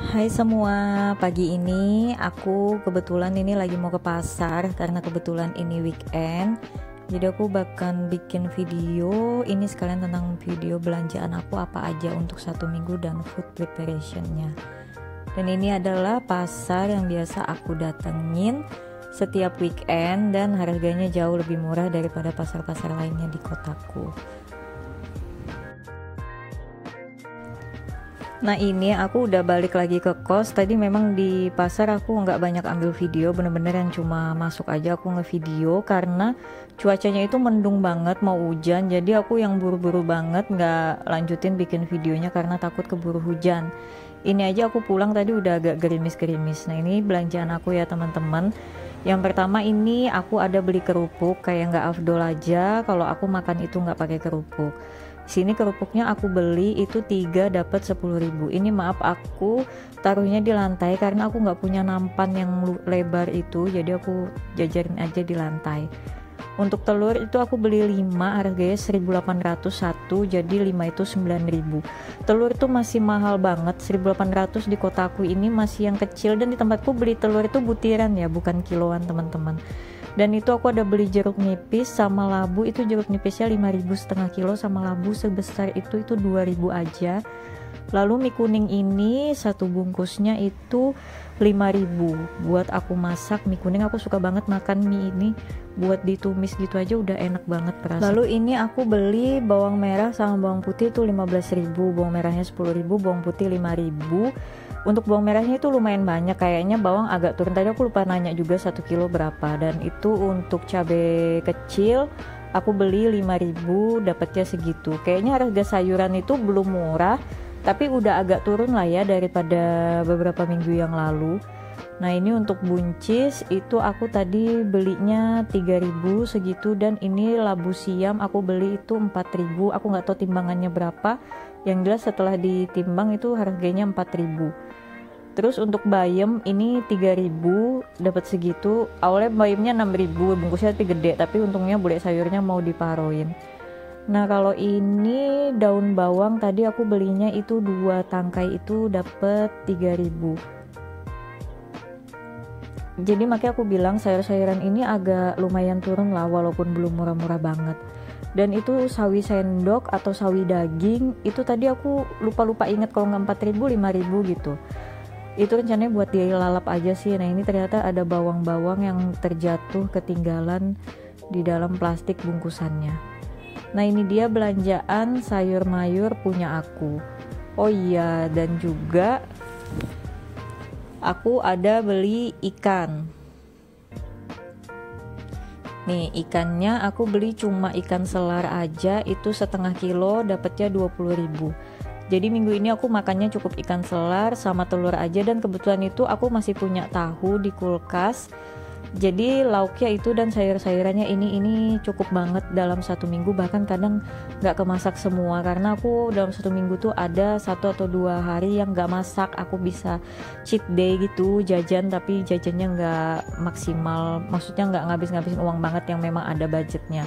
Hai semua, pagi ini aku kebetulan ini lagi mau ke pasar karena kebetulan ini weekend. Jadi aku bahkan bikin video ini sekalian tentang video belanjaan aku apa aja untuk 1 minggu dan food preparationnya. Dan ini adalah pasar yang biasa aku datengin setiap weekend dan harganya jauh lebih murah daripada pasar-pasar lainnya di kotaku. Nah ini aku udah balik lagi ke kos. Tadi memang di pasar aku nggak banyak ambil video, bener-bener yang cuma masuk aja aku ngevideo karena cuacanya itu mendung banget, mau hujan. Jadi aku yang buru-buru banget nggak lanjutin bikin videonya karena takut keburu hujan. Ini aja aku pulang tadi udah agak gerimis-gerimis. Nah ini belanjaan aku ya teman-teman. Yang pertama ini aku ada beli kerupuk, kayak nggak afdol aja kalau aku makan itu nggak pakai kerupuk. Sini kerupuknya aku beli itu 3 dapat 10.000. Ini maaf aku taruhnya di lantai karena aku nggak punya nampan yang lebar itu, jadi aku jajarin aja di lantai. Untuk telur itu aku beli 5, harganya 1.801, jadi 5 itu 9.000. Telur itu masih mahal banget, 1.800 di kotaku ini masih yang kecil, dan di tempatku beli telur itu butiran ya, bukan kiloan teman-teman. Dan itu aku ada beli jeruk nipis sama labu, itu jeruk nipisnya 5.000 setengah kilo sama labu sebesar itu 2.000 aja. Lalu mie kuning ini satu bungkusnya itu 5.000 buat aku masak mie kuning. Aku suka banget makan mie ini, buat ditumis gitu aja udah enak banget perasa. Lalu ini aku beli bawang merah sama bawang putih itu 15.000, bawang merahnya 10.000, bawang putih 5.000. Untuk bawang merahnya itu lumayan banyak, kayaknya bawang agak turun. Tadi aku lupa nanya juga 1 kilo berapa. Dan itu untuk cabai kecil aku beli 5.000, dapatnya segitu. Kayaknya harga sayuran itu belum murah, tapi udah agak turun lah ya daripada beberapa minggu yang lalu. Nah ini untuk buncis itu aku tadi belinya 3.000 segitu, dan ini labu siam aku beli itu 4.000. Aku nggak tahu timbangannya berapa, yang jelas setelah ditimbang itu harganya 4.000. Terus untuk bayam ini 3.000 dapat segitu. Awalnya bayamnya 6.000, bungkusnya tapi gede, tapi untungnya bule sayurnya mau diparoin. Nah kalau ini daun bawang tadi aku belinya itu 2 tangkai itu dapat 3.000. Jadi makanya aku bilang sayur-sayuran ini agak lumayan turun lah, walaupun belum murah-murah banget. Dan itu sawi sendok atau sawi daging itu tadi aku lupa inget, kalau nggak 4.000 5.000 gitu. Itu rencananya buat dilalap aja sih. Nah ini ternyata ada bawang-bawang yang terjatuh ketinggalan di dalam plastik bungkusannya. Nah ini dia belanjaan sayur mayur punya aku. Oh iya, dan juga aku ada beli ikan. Nih ikannya aku beli cuma ikan selar aja, itu setengah kilo dapatnya 20.000. Jadi minggu ini aku makannya cukup ikan selar sama telur aja, dan kebetulan itu aku masih punya tahu di kulkas. Jadi lauknya itu dan sayur-sayurannya ini cukup banget dalam 1 minggu, bahkan kadang nggak kemasak semua karena aku dalam 1 minggu tuh ada 1 atau 2 hari yang nggak masak. Aku bisa cheat day gitu, jajan tapi jajannya nggak maksimal, maksudnya nggak ngabis-ngabisin uang banget, yang memang ada budgetnya.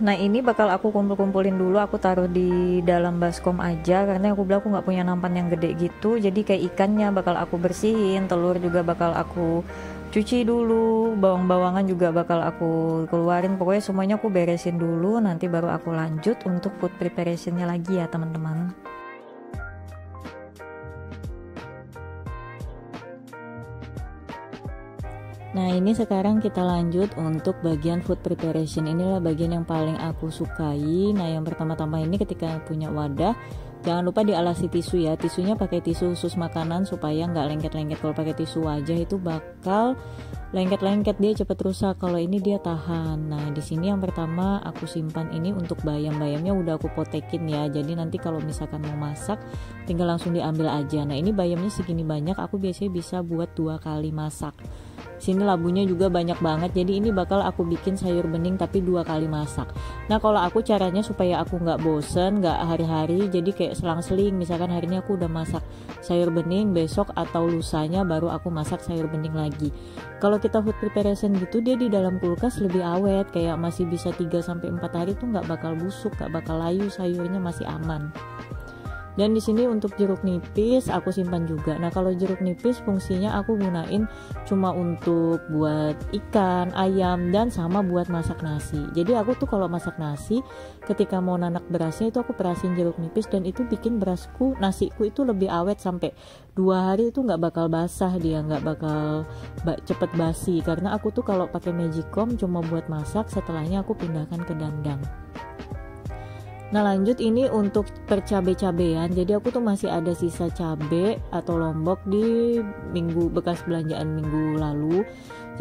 Nah ini bakal aku kumpul-kumpulin dulu, aku taruh di dalam baskom aja karena aku bilang aku nggak punya nampan yang gede gitu. Jadi kayak ikannya bakal aku bersihin, telur juga bakal aku cuci dulu, bawang-bawangan juga bakal aku keluarin. Pokoknya semuanya aku beresin dulu, nanti baru aku lanjut untuk food preparationnya lagi ya teman-teman. Nah ini sekarang kita lanjut untuk bagian food preparation. Inilah bagian yang paling aku sukai. Nah yang pertama-tama ini ketika punya wadah, jangan lupa dialasi tisu ya. Tisunya pakai tisu khusus makanan supaya nggak lengket-lengket. Kalau pakai tisu wajah itu bakal lengket-lengket, dia cepet rusak. Kalau ini dia tahan. Nah di sini yang pertama aku simpan ini untuk bayam-bayamnya udah aku potekin ya. Jadi nanti kalau misalkan mau masak tinggal langsung diambil aja. Nah ini bayamnya segini banyak, aku biasanya bisa buat 2 kali masak. Sini labunya juga banyak banget, jadi ini bakal aku bikin sayur bening tapi 2 kali masak. Nah kalau aku caranya supaya aku nggak bosen, nggak hari-hari, jadi kayak selang-seling. Misalkan hari ini aku udah masak sayur bening, besok atau lusanya baru aku masak sayur bening lagi. Kalau kita food preparation gitu, dia di dalam kulkas lebih awet, kayak masih bisa 3-4 hari tuh nggak bakal busuk, nggak bakal layu, sayurnya masih aman. Dan di sini untuk jeruk nipis aku simpan juga. Nah, kalau jeruk nipis fungsinya aku gunain cuma untuk buat ikan, ayam, dan sama buat masak nasi. Jadi aku tuh kalau masak nasi, ketika mau nanak berasnya itu aku perasin jeruk nipis, dan itu bikin nasiku itu lebih awet sampai 2 hari itu nggak bakal basah, dia nggak bakal cepet basi. Karena aku tuh kalau pakai magicom cuma buat masak, setelahnya aku pindahkan ke dandang. Nah, lanjut ini untuk percabe-cabean. Jadi aku tuh masih ada sisa cabe atau lombok di bekas belanjaan minggu lalu.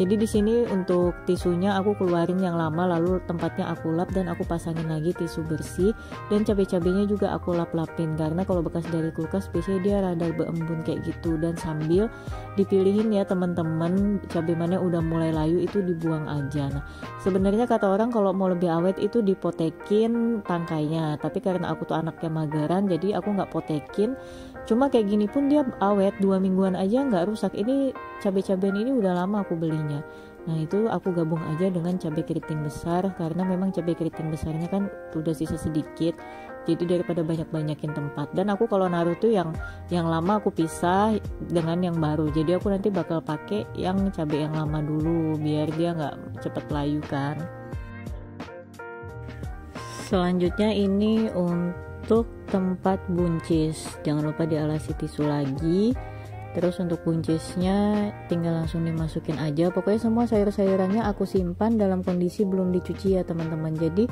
Jadi di sini untuk tisunya aku keluarin yang lama, lalu tempatnya aku lap dan aku pasangin lagi tisu bersih, dan cabai-cabainya juga aku lap-lapin karena kalau bekas dari kulkas biasanya dia rada berembun kayak gitu. Dan sambil dipilihin ya teman-teman, cabai mana udah mulai layu itu dibuang aja. Nah, sebenarnya kata orang kalau mau lebih awet itu dipotekin tangkainya, tapi karena aku tuh anaknya magaran jadi aku nggak potekin. Cuma kayak gini pun dia awet 2 mingguan aja nggak rusak. Ini cabai-cabean ini udah lama aku belinya. Nah, itu aku gabung aja dengan cabai keriting besar karena memang cabai keriting besarnya kan udah sisa sedikit. Jadi daripada banyak-banyakin tempat. Dan aku kalau naruh tuh yang lama aku pisah dengan yang baru. Jadi aku nanti bakal pakai yang cabai yang lama dulu biar dia nggak cepet layu kan. Selanjutnya ini untuk tempat buncis, jangan lupa dialasi tisu lagi. Terus untuk buncisnya tinggal langsung dimasukin aja. Pokoknya semua sayur-sayurannya aku simpan dalam kondisi belum dicuci ya teman-teman. Jadi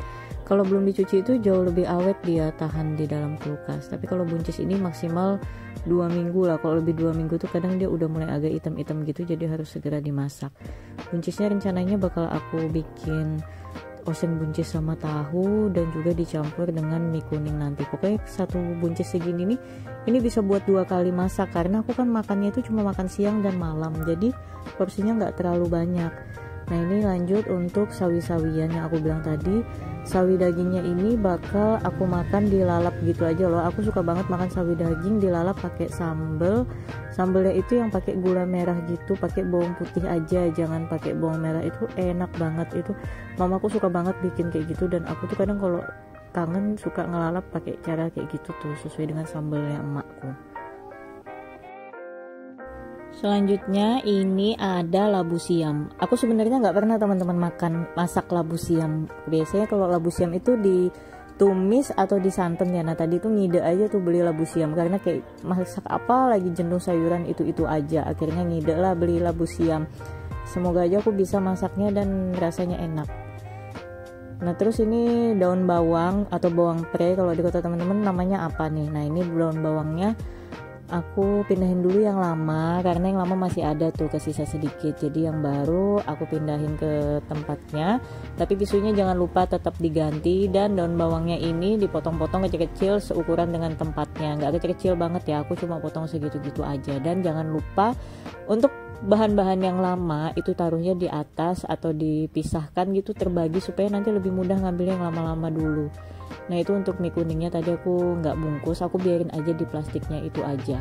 kalau belum dicuci itu jauh lebih awet, dia tahan di dalam kulkas. Tapi kalau buncis ini maksimal 2 minggu lah. Kalau lebih 2 minggu tuh kadang dia udah mulai agak hitam-hitam gitu, jadi harus segera dimasak. Buncisnya rencananya bakal aku bikin oseng buncis sama tahu dan juga dicampur dengan mie kuning nanti. Pokoknya satu buncis segini nih, ini bisa buat 2 kali masak karena aku kan makannya itu cuma makan siang dan malam, jadi porsinya nggak terlalu banyak. Nah, ini lanjut untuk sawi-sawian yang aku bilang tadi. Sawi dagingnya ini bakal aku makan dilalap gitu aja loh. Aku suka banget makan sawi daging dilalap pakai sambel. Sambelnya itu yang pakai gula merah gitu, pakai bawang putih aja, jangan pakai bawang merah. Itu enak banget itu. Mamaku suka banget bikin kayak gitu, dan aku tuh kadang kalau kangen suka ngelalap pakai cara kayak gitu tuh, sesuai dengan sambelnya emakku. Selanjutnya ini ada labu siam. Aku sebenarnya nggak pernah teman-teman masak labu siam. Biasanya kalau labu siam itu ditumis atau disanten ya. Nah, tadi tuh ngide aja tuh beli labu siam karena kayak masak apa lagi jenuh sayuran itu aja. Akhirnya ngide lah beli labu siam. Semoga aja aku bisa masaknya dan rasanya enak. Nah, terus ini daun bawang atau bawang pre kalau di kota teman-teman namanya apa nih. Nah, ini daun bawangnya aku pindahin dulu yang lama karena yang lama masih ada tuh kesisa sedikit, jadi yang baru aku pindahin ke tempatnya. Tapi tisunya jangan lupa tetap diganti, dan daun bawangnya ini dipotong-potong kecil-kecil seukuran dengan tempatnya, nggak kecil-kecil banget ya, aku cuma potong segitu-gitu aja. Dan jangan lupa untuk bahan-bahan yang lama itu taruhnya di atas atau dipisahkan gitu, terbagi supaya nanti lebih mudah ngambil yang lama-lama dulu. Nah, itu untuk mie kuningnya tadi aku nggak bungkus, aku biarin aja di plastiknya itu aja.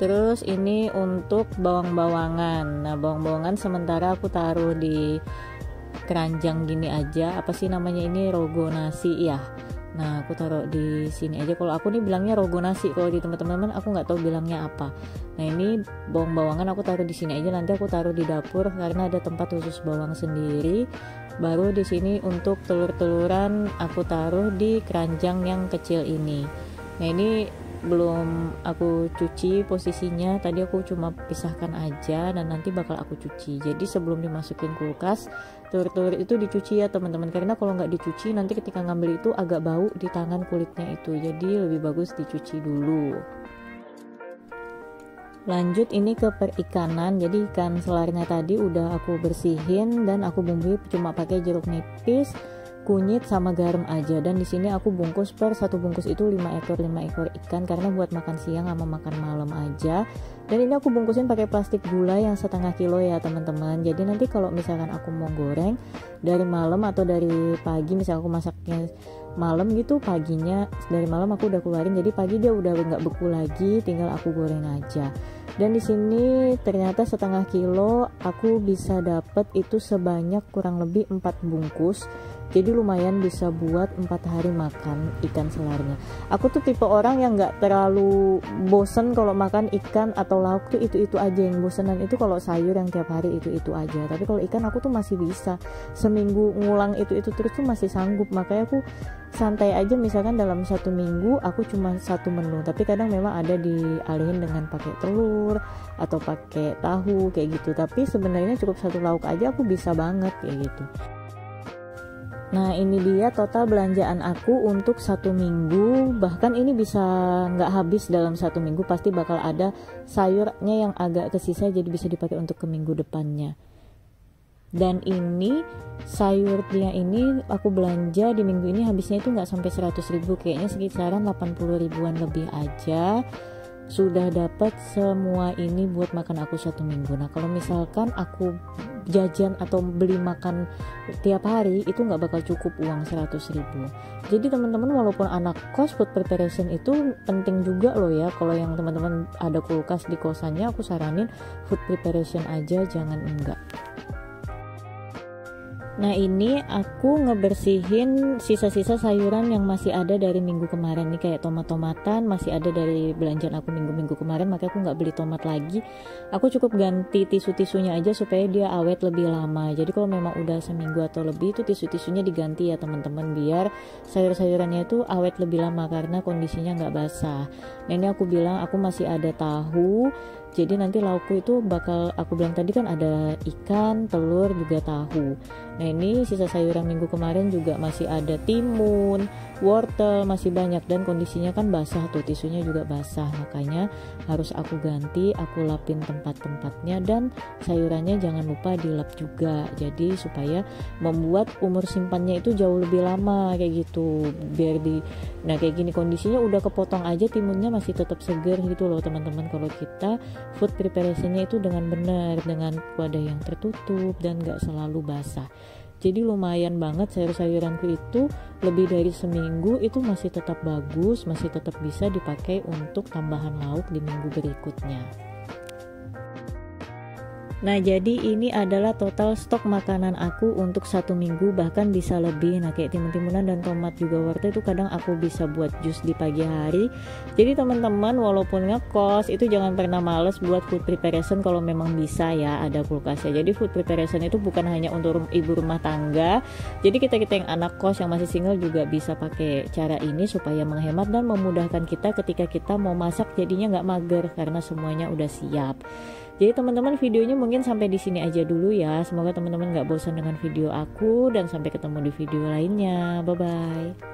Terus ini untuk bawang-bawangan. Nah, bawang-bawangan sementara aku taruh di keranjang gini aja. Apa sih namanya ini, rogo nasi ya. Nah, aku taruh di sini aja. Kalau aku nih bilangnya rogo nasi, kalau di teman-teman aku nggak tahu bilangnya apa. Nah, ini bawang-bawangan aku taruh di sini aja. Nanti aku taruh di dapur karena ada tempat khusus bawang sendiri. Baru di sini untuk telur-teluran aku taruh di keranjang yang kecil ini. Nah, ini belum aku cuci posisinya, tadi aku cuma pisahkan aja dan nanti bakal aku cuci. Jadi sebelum dimasukin kulkas, telur-telur itu dicuci ya teman-teman, karena kalau nggak dicuci nanti ketika ngambil itu agak bau di tangan kulitnya itu, jadi lebih bagus dicuci dulu. Lanjut ini ke perikanan. Jadi ikan selarnya tadi udah aku bersihin dan aku bumbui cuma pakai jeruk nipis, kunyit sama garam aja. Dan di sini aku bungkus satu bungkus itu 5 ekor ikan karena buat makan siang sama makan malam aja. Dan ini aku bungkusin pakai plastik gula yang 1/2 kilo ya teman-teman. Jadi nanti kalau misalkan aku mau goreng dari malam atau dari pagi, misalkan aku masaknya malam gitu, paginya dari malam aku udah keluarin, jadi pagi dia udah nggak beku lagi, tinggal aku goreng aja. Dan di sini ternyata 1/2 kilo aku bisa dapet itu sebanyak kurang lebih 4 bungkus. jadi lumayan bisa buat 4 hari makan ikan selarnya. Aku tuh tipe orang yang nggak terlalu bosen kalau makan ikan atau lauk tuh itu aja. Yang bosenan itu kalau sayur yang tiap hari itu aja, tapi kalau ikan aku tuh masih bisa seminggu ngulang itu terus tuh masih sanggup. Makanya aku santai aja, misalkan dalam 1 minggu aku cuma 1 menu, tapi kadang memang ada dialihin dengan pakai telur atau pakai tahu kayak gitu, tapi sebenarnya cukup 1 lauk aja aku bisa banget kayak gitu. Nah ini dia total belanjaan aku untuk 1 minggu, bahkan ini bisa nggak habis dalam 1 minggu, pasti bakal ada sayurnya yang agak kesisa jadi bisa dipakai untuk ke minggu depannya. Dan ini sayurnya ini aku belanja di minggu ini habisnya itu nggak sampai 100.000, kayaknya sekitaran 80 ribuan lebih aja sudah dapat semua ini buat makan aku 1 minggu. Nah kalau misalkan aku jajan atau beli makan tiap hari itu nggak bakal cukup uang 100.000. Jadi teman-teman, walaupun anak kos, food preparation itu penting juga loh ya. Kalau yang teman-teman ada kulkas di kosannya, aku saranin food preparation aja, jangan enggak. Nah ini aku ngebersihin sisa-sisa sayuran yang masih ada dari minggu kemarin nih, kayak tomat-tomatan masih ada dari belanjaan aku minggu-minggu kemarin, makanya aku nggak beli tomat lagi. Aku cukup ganti tisu-tisunya aja supaya dia awet lebih lama. Jadi kalau memang udah seminggu atau lebih itu tisu-tisunya diganti ya teman-teman, biar sayur-sayurannya itu awet lebih lama karena kondisinya nggak basah. Nah ini aku bilang aku masih ada tahu, jadi nanti laukku itu bakal, aku bilang tadi kan ada ikan, telur, juga tahu. Nah ini sisa sayuran minggu kemarin juga masih ada timun, wortel, masih banyak, dan kondisinya kan basah tuh, tisunya juga basah, makanya harus aku ganti, aku lapin tempat-tempatnya, dan sayurannya jangan lupa dilap juga, jadi supaya membuat umur simpannya itu jauh lebih lama kayak gitu. Nah kayak gini kondisinya udah kepotong aja, timunnya masih tetap segar gitu loh teman-teman. Kalau kita food preparationnya itu dengan benar, dengan wadah yang tertutup dan gak selalu basah, jadi lumayan banget sayur-sayuranku itu lebih dari seminggu itu masih tetap bagus, masih tetap bisa dipakai untuk tambahan lauk di minggu berikutnya. Nah jadi ini adalah total stok makanan aku untuk 1 minggu, bahkan bisa lebih. Nah kayak timun-timunan dan tomat juga wortel itu kadang aku bisa buat jus di pagi hari. Jadi teman-teman walaupun ngekos itu jangan pernah males buat food preparation kalau memang bisa ya, ada kulkasnya. Jadi food preparation itu bukan hanya untuk ibu rumah tangga, jadi kita yang anak kos yang masih single juga bisa pakai cara ini supaya menghemat dan memudahkan kita ketika kita mau masak, jadinya nggak mager karena semuanya udah siap. Jadi teman-teman videonya mungkin sampai di sini aja dulu ya. Semoga teman-teman gak bosan dengan video aku dan sampai ketemu di video lainnya. Bye bye.